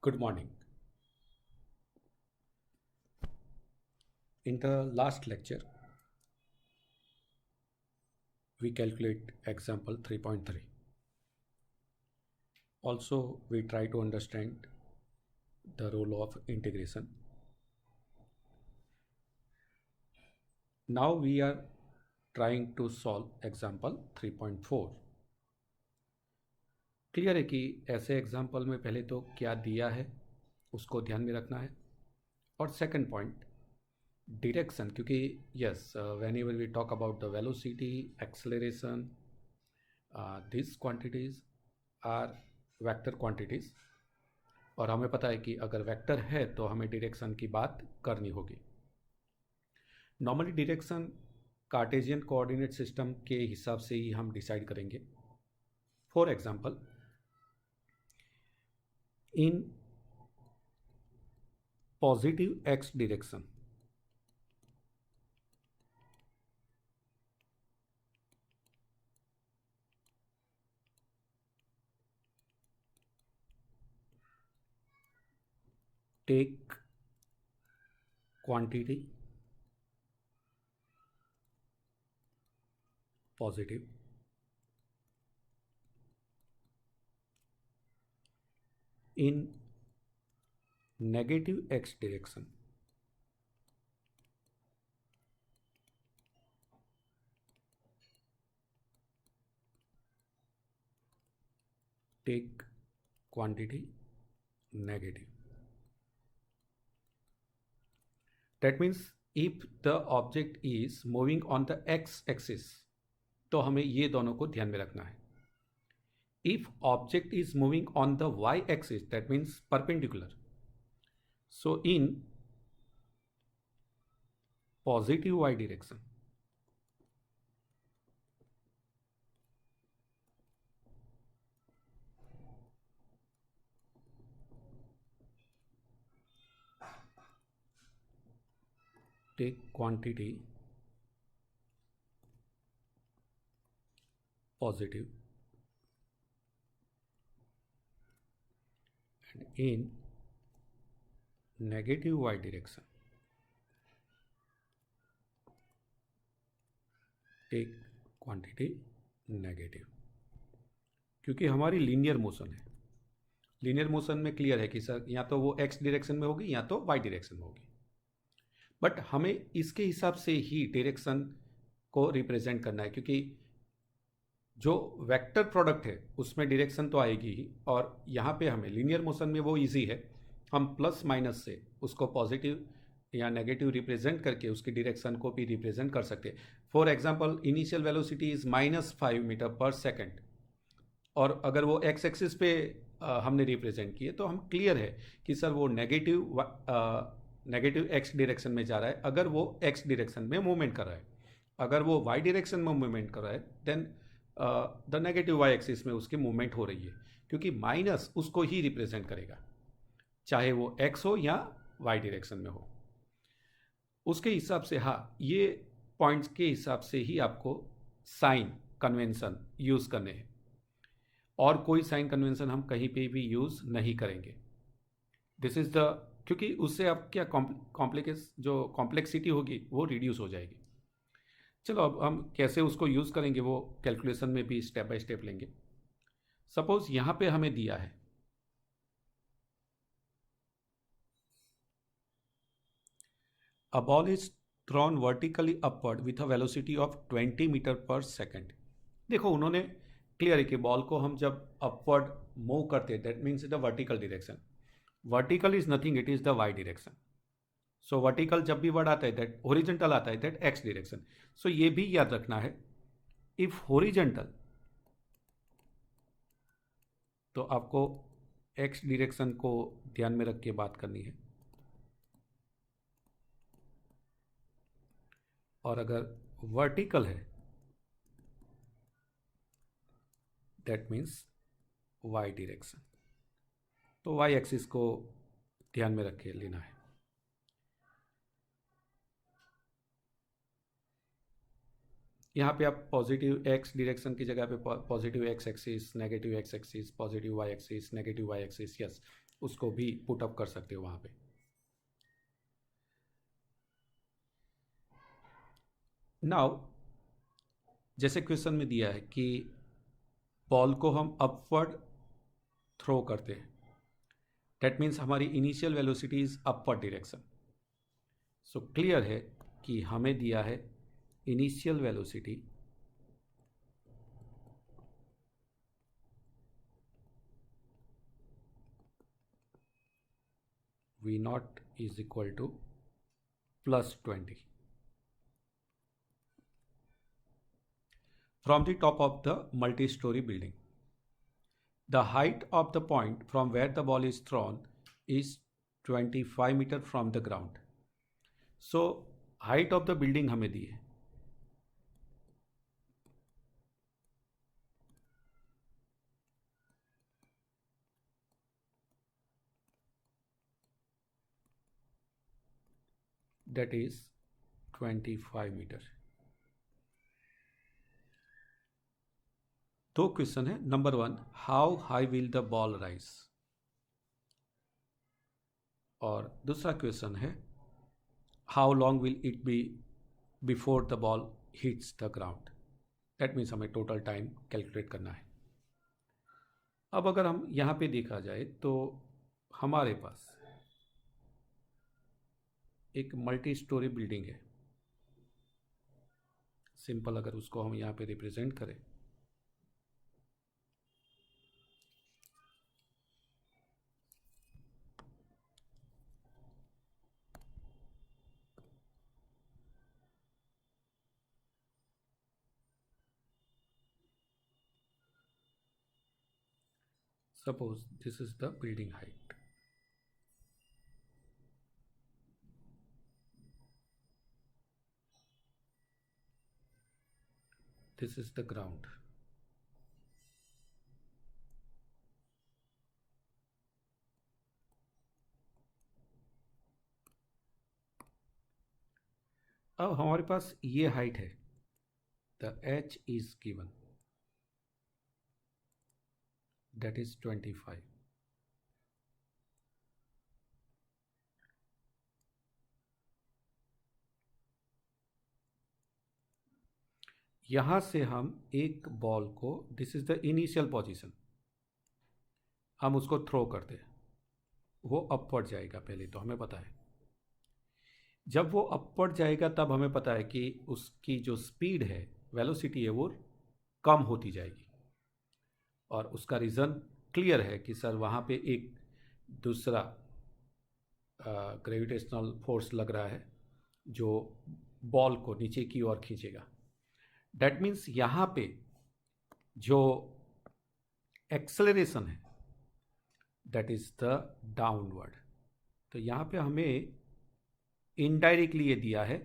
Good morning. In the last lecture, we calculate example 3.3. Also, we try to understand the role of integration. Now we are trying to solve example 3.4. Clear है कि ऐसे example में पहले तो क्या दिया है उसको ध्यान में रखना है, और सेकंड पॉइंट डायरेक्शन, क्योंकि yes whenever we talk about the velocity acceleration this quantities are vector quantities, और हमें पता है कि अगर वेक्टर है तो हमें डायरेक्शन की बात करनी होगी। Normally direction Cartesian coordinate system के हिसाब से ही हम डिसाइड करेंगे। For example, in positive x direction take quantity positive, in negative x direction take quantity negative. That means if the object is moving on the x axis, तो हमें ये दोनों को ध्यान में रखना है। If object is moving on the y axis, that means perpendicular. So in positive y direction, take quantity positive, and in negative y direction take quantity negative. क्योंकि हमारी लीनियर मोशन है, लीनियर मोशन में clear है कि sir या तो वो x direction में होगी या तो वाई डायरेक्शन में होगी, बट हमें इसके हिसाब से ही डायरेक्शन को रिप्रेजेंट करना है, क्योंकि जो वेक्टर प्रोडक्ट है उसमें डायरेक्शन तो आएगी ही, और यहाँ पे हमें लीनियर मोशन में वो इजी है, हम प्लस माइनस से उसको पॉजिटिव या नेगेटिव रिप्रेजेंट करके उसकी डायरेक्शन को भी रिप्रेजेंट कर सकते हैं। For example, initial velocity is -5 metre per second, और अगर वो एक्स एक्सिस पे हमने रिप्रेजेंट किए तो हम क्लियर है कि सर वो नेगेटिव एक्स डायरेक्शन में जा रहा है अगर वो एक्स डायरेक्शन में मूवमेंट कर रहा है। अगर वो वाई डायरेक्शन में मूवमेंट कर रहा है then the negative Y axis में उसकी मूवमेंट हो रही है, क्योंकि माइनस उसको ही रिप्रेजेंट करेगा, चाहे वो एक्स हो या वाई डायरेक्शन में हो। उसके हिसाब से हाँ, ये पॉइंट्स के हिसाब से ही आपको साइन कन्वेंशन यूज़ करने हैं, और कोई साइन कन्वेंशन हम कहीं पे भी यूज़ नहीं करेंगे। दिस इज़ द, क्योंकि उससे आप क्या कॉम्प्लेक्सिटी होगी वो रिड्यूस हो जाएगी। चलो अब हम कैसे उसको यूज़ करेंगे वो कैलकुलेशन में भी स्टेप बाय स्टेप लेंगे। सपोज यहाँ पे हमें दिया है a ball is thrown vertically upward with a velocity of 20 metre पर सेकेंड। देखो उन्होंने क्लियर है कि बॉल को हम जब अपवर्ड मूव करते हैं that means the vertical direction. Vertical is nothing, it is the Y direction. So vertical जब भी वर्ड आता है दैट हॉरिजॉन्टल आता है दैट एक्स डायरेक्शन। सो ये भी याद रखना है, इफ हॉरिजॉन्टल तो आपको एक्स डायरेक्शन को ध्यान में रख के बात करनी है, और अगर वर्टिकल है दैट मीन्स वाई डायरेक्शन, तो वाई एक्सिस को ध्यान में रख के लेना है। यहाँ पे आप पॉजिटिव एक्स डायरेक्शन की जगह पे positive X axis, negative X axis, positive Y axis, negative Y axis, yes उसको भी पुट अप कर सकते हो वहाँ पे। नाउ जैसे क्वेश्चन में दिया है कि बॉल को हम अपवर्ड थ्रो करते हैं, दैट मीन्स हमारी initial velocity is upward direction. So clear है कि हमें दिया है initial velocity v naught is equal to +20 from the top of the multi-story building. The height of the point from where the ball is thrown is 25 meter from the ground. So height of the building हमें दी है, that is 25 meter. दो question है। Number 1, how high will the ball rise, और दूसरा question है how long will it be before the ball hits the ground. That means हमें total time calculate करना है। अब अगर हम यहाँ पे देखा जाए तो हमारे पास एक मल्टी स्टोरी बिल्डिंग है। सिंपल अगर उसको हम यहाँ पे रिप्रेजेंट करें, suppose this is the building height, this is the ground, अब हमारे पास ये हाइट है, the h is given, that is 25। यहां से हम एक बॉल को, this is the initial position, हम उसको थ्रो करते हैं, वो अपवर्ड जाएगा। पहले तो हमें पता है जब वो अपवर्ड जाएगा तब हमें पता है कि उसकी जो स्पीड है, वेलोसिटी है, वो कम होती जाएगी। और उसका रीज़न क्लियर है कि सर वहाँ पे एक दूसरा ग्रेविटेशनल फोर्स लग रहा है जो बॉल को नीचे की ओर खींचेगा। डैट मीन्स यहाँ पे जो एक्सेलरेशन है दैट इज द डाउनवर्ड। तो यहाँ पे हमें इनडायरेक्टली ये दिया है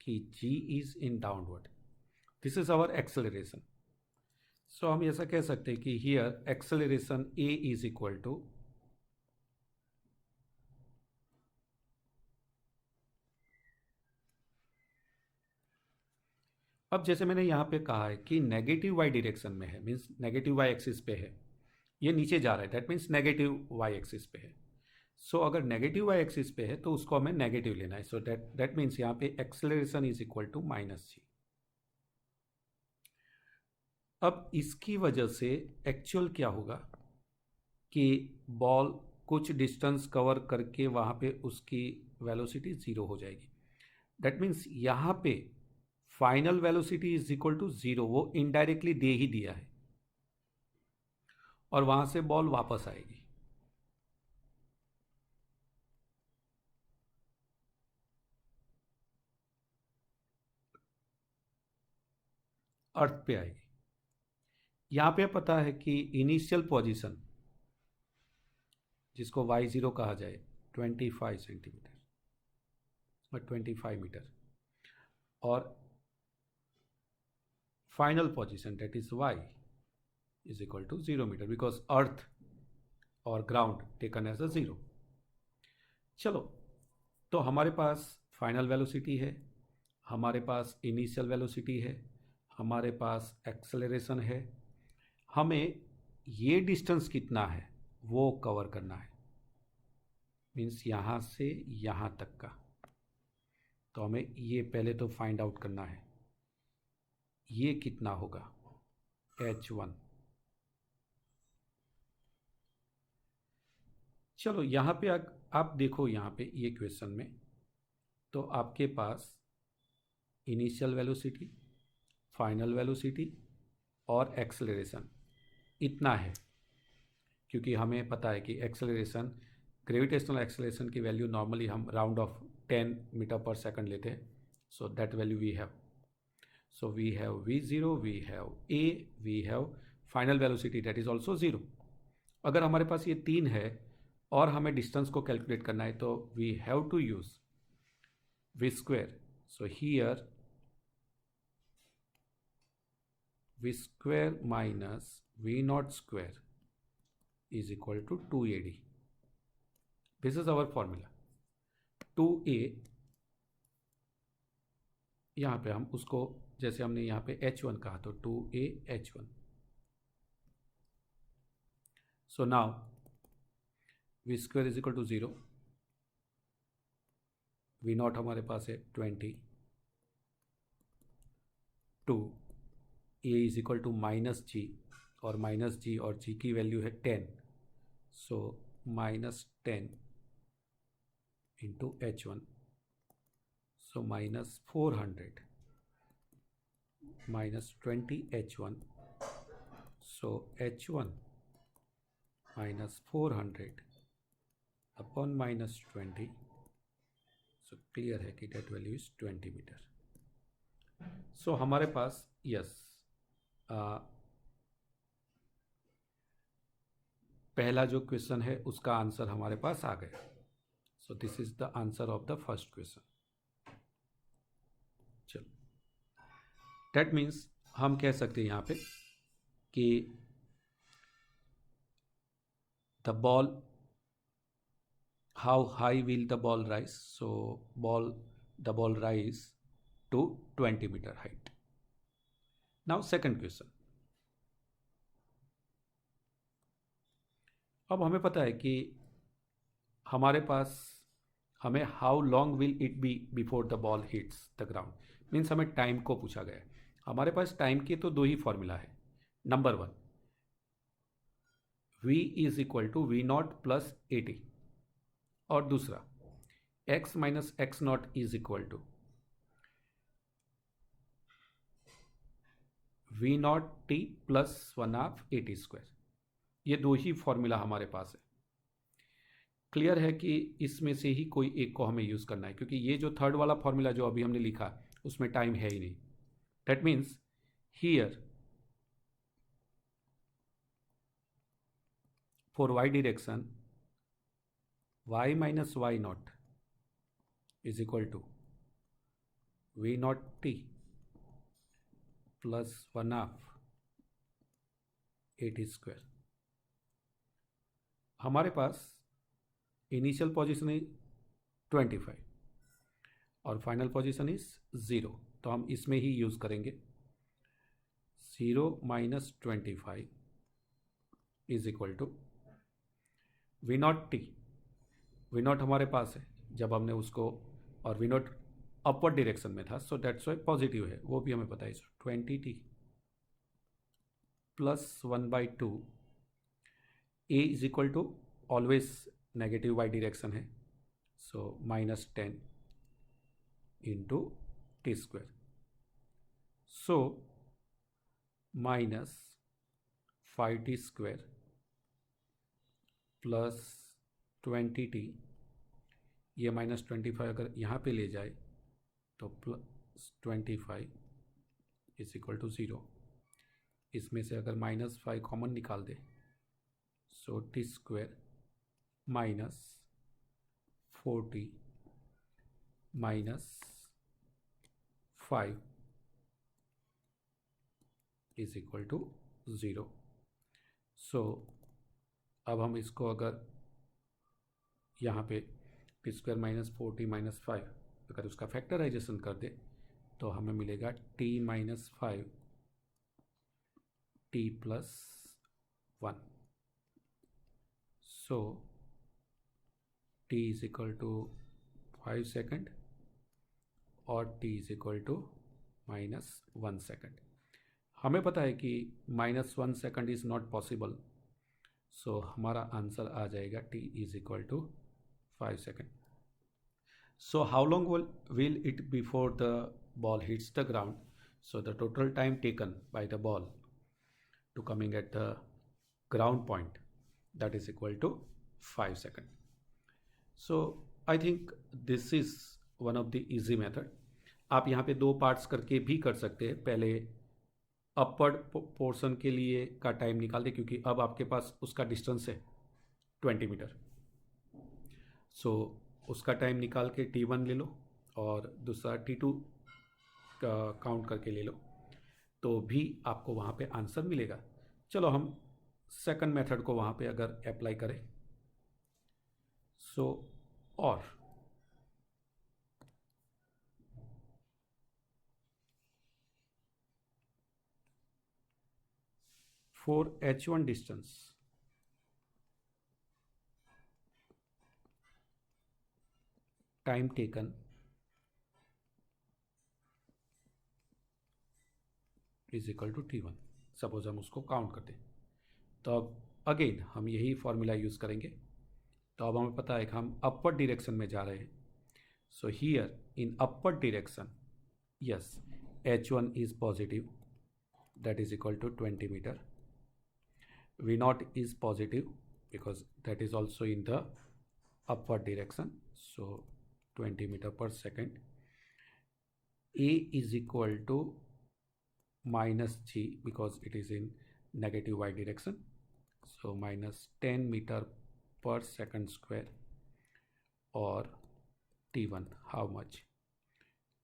कि g is in downward, this is our acceleration. So हम ऐसा कह सकते हैं कि here acceleration a is equal to अब जैसे मैंने यहाँ पे कहा है कि नेगेटिव वाई डायरेक्शन में है, मीन्स नेगेटिव वाई एक्सिस पे है, ये नीचे जा रहा है, that means negative Y axis पे है। सो अगर नेगेटिव वाई एक्सिस पे है तो उसको हमें नेगेटिव लेना है। सो दैट मीन्स यहाँ पे acceleration is equal to -g। अब इसकी वजह से एक्चुअल क्या होगा कि बॉल कुछ डिस्टेंस कवर करके वहाँ पे उसकी वेलोसिटी 0 हो जाएगी। दैट मीन्स यहाँ पे final velocity is equal to 0, वो इनडायरेक्टली दे ही दिया है, और वहाँ से बॉल वापस आएगी। अर्थ पे आएगी। यहाँ पे पता है कि इनिशियल पोजीशन जिसको y0 कहा जाए 25 सेंटीमीटर और 25 मीटर, और final position that is y is equal to 0 metre, because earth और ग्राउंड टेकन एज अ 0। चलो, तो हमारे पास फाइनल वेलोसिटी है, हमारे पास इनिशियल वेलोसिटी है, हमारे पास एक्सेलरेशन है, हमें ये डिस्टेंस कितना है वो कवर करना है। मीन्स यहाँ से यहाँ तक का। तो हमें ये पहले तो फाइंड आउट करना है, ये कितना होगा h1। चलो यहाँ पे आप देखो, यहाँ पे ये क्वेश्चन में तो आपके पास इनिशियल वेलोसिटी, फाइनल वेलोसिटी और एक्सेलरेशन इतना है, क्योंकि हमें पता है कि एक्सेलरेशन, ग्रेविटेशनल एक्सेलरेशन की वैल्यू नॉर्मली हम round off 10 metre per second लेते हैं। So that value we have, so we have v0, we have a, we have final velocity that is also 0। अगर हमारे पास ये 3 है और हमें डिस्टेंस को कैलकुलेट करना है तो we have to use v square. So here v square minus v naught square is equal to 2AD. This is our formula. 2A, यहाँ पे हम उसको जैसे हमने यहाँ पे H1 कहा तो 2A H1. So now V square is equal to 0. V naught हमारे पास है 20. 2 A is equal to minus G, और माइनस G और G की वैल्यू है 10. सो minus 10 into H1, so minus 400 minus 20 H1, सो H1 माइनस 400 अपॉन माइनस 20, सो clear है कि date value is 20 metre. सो हमारे पास यस पहला जो क्वेश्चन है उसका आंसर हमारे पास आ गया। So this is the answer of the first question. चलो, दैट मीन्स हम कह सकते हैं यहाँ पे कि the ball, how high will the ball rise. So the ball rise to 20 metre height. Now second question. अब हमें पता है कि हमारे पास हमें how long will it be before the ball hits the ground, means हमें टाइम को पूछा गया है। हमारे पास टाइम के तो 2 ही फॉर्मूला है। Number 1 v is equal to V naught plus AT, और दूसरा x minus X naught is equal to V naught T plus 1/2 AT square. ये 2 ही फॉर्मूला हमारे पास है। क्लियर है कि इसमें से ही कोई एक को हमें यूज़ करना है, क्योंकि ये जो थर्ड वाला फॉर्मूला जो अभी हमने लिखा उसमें टाइम है ही नहीं। That means here for y direction y minus Y naught is equal to V naught T plus 1/2 AT square. हमारे पास इनिशियल पोजीशन इज 25 और फाइनल पोजीशन इज 0, तो हम इसमें ही यूज़ करेंगे। 0 minus 25 is equal to V naught T. V naught हमारे पास है जब हमने उसको, और वी नॉट अपवर्ड डायरेक्शन में था, सो दैट्स वाई पॉजिटिव है, वो भी हमें पता है। 20t plus 1/2 a is equal to always negative Y direction है, so minus 10 into T square, so minus 5t square plus 20t। ये माइनस 25 अगर यहाँ पे ले जाए तो प्लस 25 इज इक्वल टू 0। इसमें से अगर माइनस 5 कॉमन निकाल दे, so T square minus 40 minus 5 is equal to 0। So अब हम इसको अगर यहाँ पे टी स्क्वायर माइनस 40 माइनस 5 अगर उसका फैक्टराइजेशन कर दे तो हमें मिलेगा t minus 5 t plus 1। So t is equal to 5 second और t is equal to -1 second. हमें पता है कि -1 second is not possible, so हमारा आंसर आ जाएगा t is equal to 5 second. So how long will it before the ball hits the ground? So the total time taken by the ball to coming at the ground point, that is equal to 5 seconds. So I think this is one of the easy method. आप यहाँ पे दो parts करके भी कर सकते हैं। पहले अपवर्ड पोर्शन के लिए का टाइम निकाल दें, क्योंकि अब आपके पास उसका डिस्टेंस है 20 मीटर। सो उसका टाइम निकाल के t1 ले लो और दूसरा t2 का काउंट करके ले लो, तो भी आपको वहाँ पे आंसर मिलेगा। चलो हम सेकंड मेथड को वहाँ पे अगर अप्लाई करें, सो और for h1 distance time taken is equal to t1। Suppose हम उसको काउंट करते हैं, तो अब अगेन हम यही फॉर्मूला यूज़ करेंगे। तो अब हमें पता है कि हम अपवर्ड डायरेक्शन में जा रहे हैं। So here in upward direction, yes, h1 is positive, that is equal to 20 meter. V0 is positive because that is also in the upward direction, so 20 meter per second. A is equal to minus g because it is in negative y direction, so minus 10 meter per second square, or t1 how much?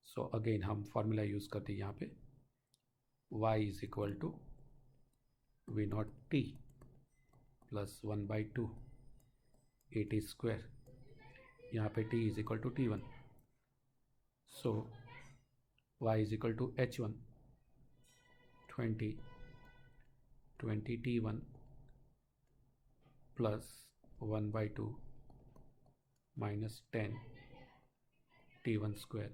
So again हम formula use करते हैं यहाँ पे, y is equal to V0 t plus 1 by 2 at square, यहाँ पे t is equal to t1, so y is equal to h1 20 t1 plus 1 by 2 minus 10 t1 square,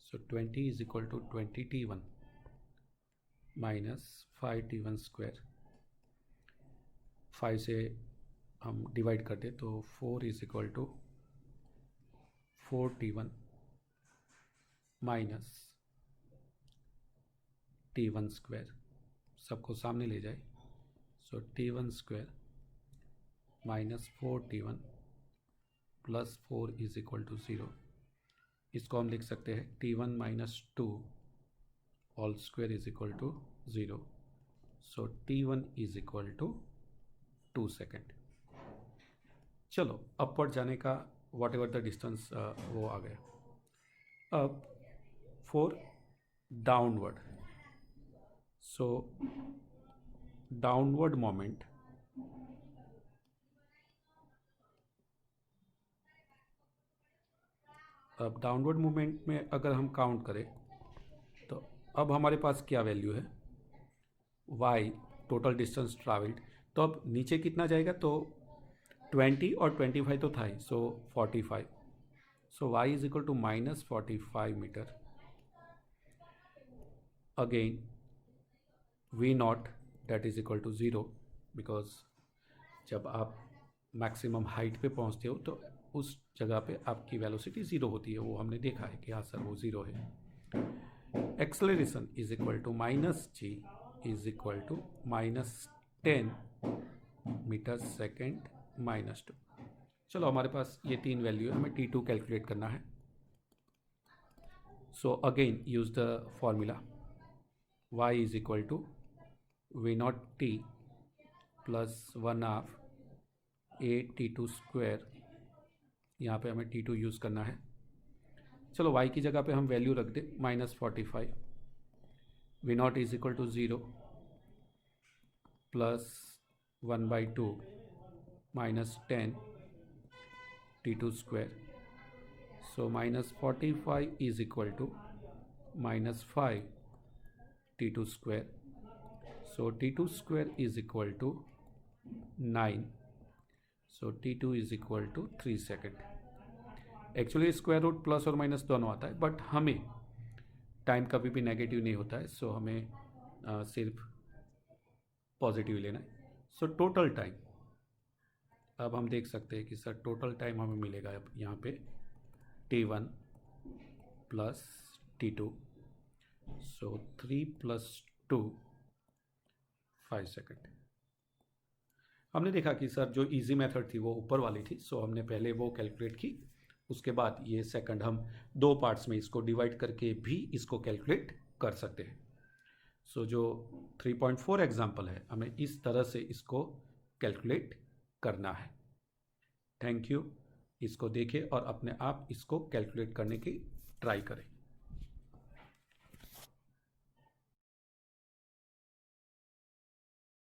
so 20 is equal to 20 t1 minus 5 t1 square. 5 से हम divide कर दें तो 4 is equal to 4 t1 minus t1 square, सबको सामने ले जाए, so t1 square minus 4 t1 plus 4 is equal to 0। इसको हम लिख सकते हैं t1 minus 2 all square is equal to 0, so t1 is equal to 2 second. चलो अपवर्ड जाने का वॉट एवर द डिस्टेंस वो आ गया। अब for downward, so downward moment, अब डाउनवर्ड मोमेंट में अगर हम काउंट करें तो अब हमारे पास क्या वैल्यू है, y टोटल डिस्टेंस ट्रैवल्ड, तो अब नीचे कितना जाएगा, तो 20 और 25 तो था ही, so 45, so y is equal to minus 45 metre. Again V0 that is equal to 0 because जब आप मैक्सिमम हाइट पे पहुंचते हो तो उस जगह पे आपकी वेलोसिटी 0 होती है, वो हमने देखा है कि हाँ सर वो 0 है। Acceleration is equal to minus G is equal to minus 10 metre second minus 2। चलो हमारे पास ये तीन वैल्यू है, हमें t2 कैलकुलेट करना है। So again use the formula, y is equal to V0 t plus 1/2 a t2 square, यहाँ पे हमें t2 यूज़ करना है। चलो y की जगह पे हम वैल्यू रख दें minus 45, V0 is equal to 0 plus 1 by 2 minus 10 t2 square, so minus 45 is equal to minus 5 t2 square, so t2 square is equal to 9, so T2 is equal to 3 second. Actually square root plus और minus दोनों आता है, but हमें time कभी भी negative नहीं होता है, सो हमें सिर्फ पॉजिटिव लेना है। सो टोटल टाइम, अब हम देख सकते हैं कि सर टोटल टाइम हमें मिलेगा अब यहाँ पे T1 प्लस T2, सो 3 प्लस 2 5 सेकेंड। हमने देखा कि सर जो इजी मेथड थी वो ऊपर वाली थी, सो हमने पहले वो कैलकुलेट की, उसके बाद ये सेकंड हम दो पार्ट्स में इसको डिवाइड करके भी इसको कैलकुलेट कर सकते हैं। सो जो 3.4 एग्जाम्पल है, हमें इस तरह से इसको कैलकुलेट करना है। Thank you. इसको देखें और अपने आप इसको कैलकुलेट करने की ट्राई करें।